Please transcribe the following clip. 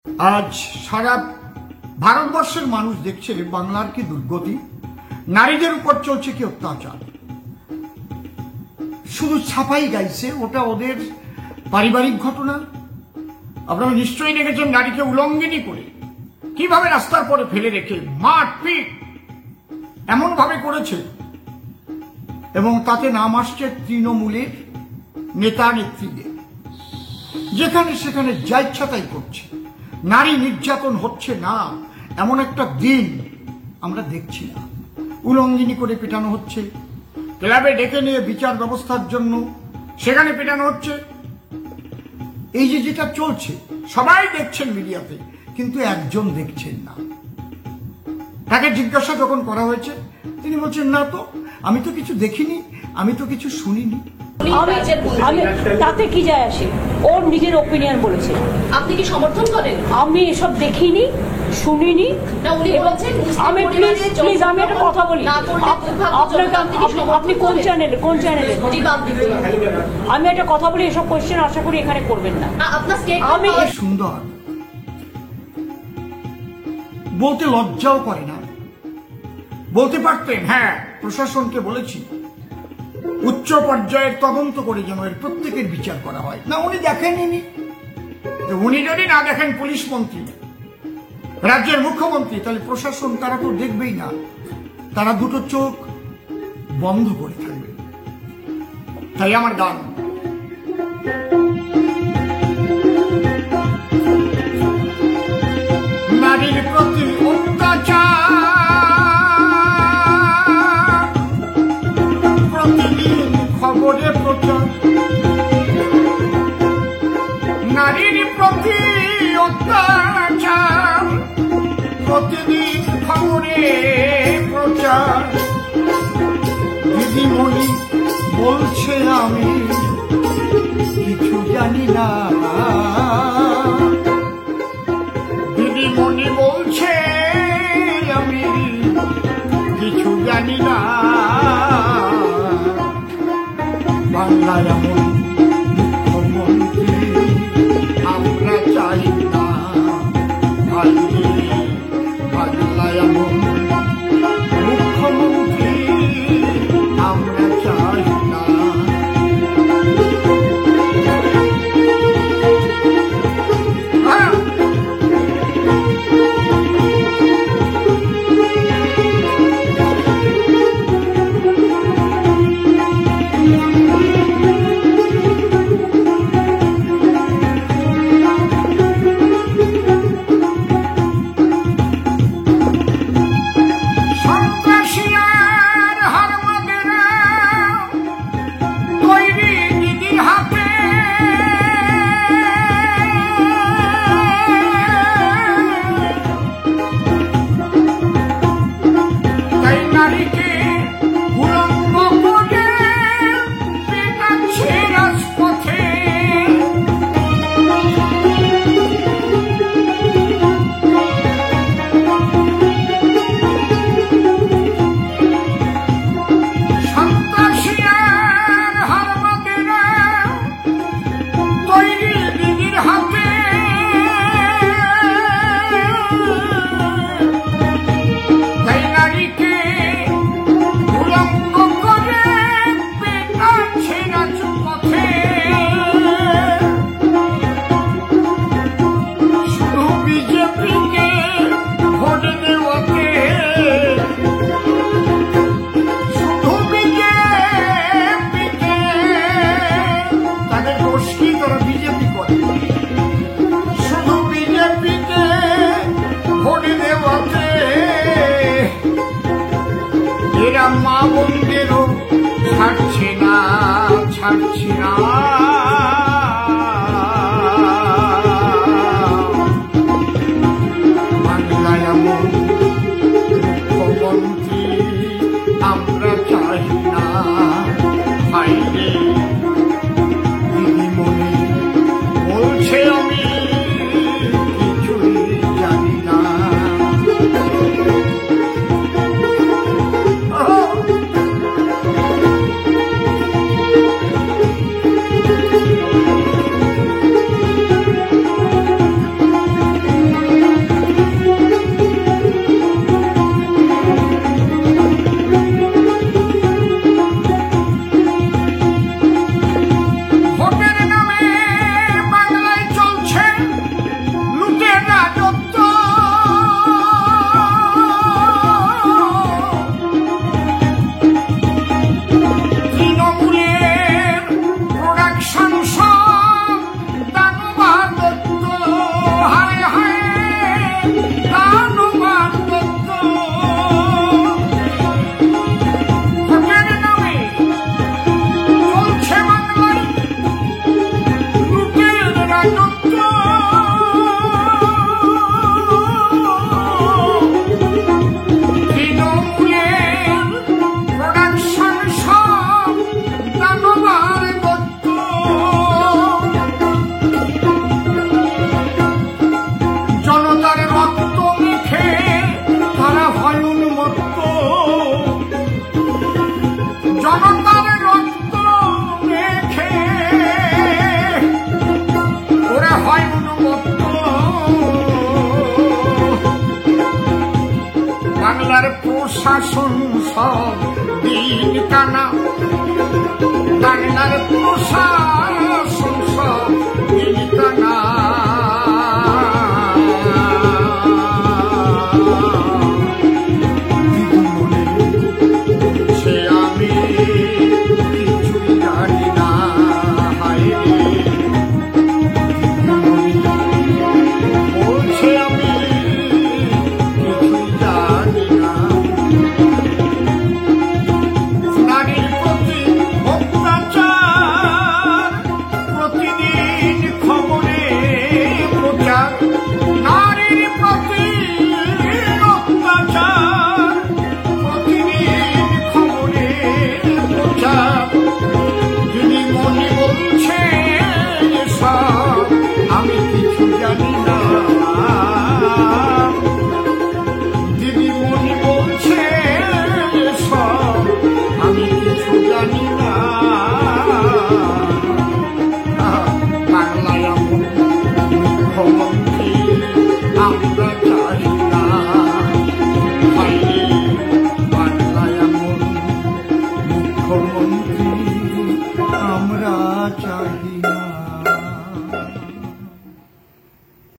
আজ সারা ভারতবর্ষের মানুষ দেখছে বাংলার কি দুর্গতি, নারীদের উপর চলছে কি অত্যাচার। শুধু ছাপাই গাইছে, ওটা ওদের পারিবারিক ঘটনা। আপনারা নিশ্চয়ই দেখেছেন নারীকে উলঙ্গিনী করে কিভাবে রাস্তার পরে ফেলে রেখে মারপিট এমন ভাবে করেছে, এবং তাতে নাম আসছে তৃণমূলের নেতা নেত্রীদের। যেখানে সেখানে যা ইচ্ছা তাই করছে, নারী নির্যাতন হচ্ছে না এমন একটা দিন আমরা দেখছি না। উলঙ্গিনী করে পেটানো হচ্ছে, ক্লাবে ডেকে নিয়ে বিচার ব্যবস্থার জন্য সেখানে পেটানো হচ্ছে। এই যে যেটা চলছে সবাই দেখছেন মিডিয়াতে, কিন্তু একজন দেখছেন না। তাকে জিজ্ঞাসা যখন করা হয়েছে তিনি বলছেন, না তো আমি তো কিছু দেখিনি, আমি তো কিছু শুনিনি। তাতে কি যায় আসে, ওর নিজের ওপিনিয়ন বলেছে। আপনি কি সমর্থন করেন? আমি এসব দেখিনি, শুনিনি। আমি প্লিজ আমি একটা কথা বলি, আপনি কোন চ্যানেলে আমি একটা কথা বলি, এসব কোয়েশ্চেন আশা করি এখানে করবেন না। আমি সুন্দর বলতে লজ্জাও করে না। বলতে পারতেন, হ্যাঁ প্রশাসনকে বলেছি উচ্চ পর্যায়ের তদন্ত করে যেন এর প্রত্যেকের বিচার করা হয়। না, উনি দেখেননি। উনি যদি না দেখেন পুলিশ মন্ত্রী, রাজ্যের মুখ্যমন্ত্রী, তাহলে প্রশাসন তারা তো দেখবেই না, তারা দুটো চোখ বন্ধ করে থাকবে। তাই আমার গান, নারীর প্রতি অত্যাচার প্রতিদিন খবরে প্রচার, নারীর প্রতি অত্যাচার প্রতিদিন খবরে প্রচার। দিদিমণি বলছে আমি কিছু জানি না, দিদিমণি বলছে আমি কিছু জানি না। বাংলায় এমন মুখ্যমন্ত্রী আমরা চাই না, বাংলায় এমন মুখ্যমন্ত্রী আমরা চাই না। এরা মা বোনদেরও ছাড়ছে না, ছাড়ছে না। বাংলায় এমন মুখ্যমন্ত্রী আমরা চাই না। ভাইরে দিদিমণি বলছে আমি কিছুই জানি না। বাংলার প্রশাসন সব দিন কানা, বাংলার প্রশাসন সব দিন কানা।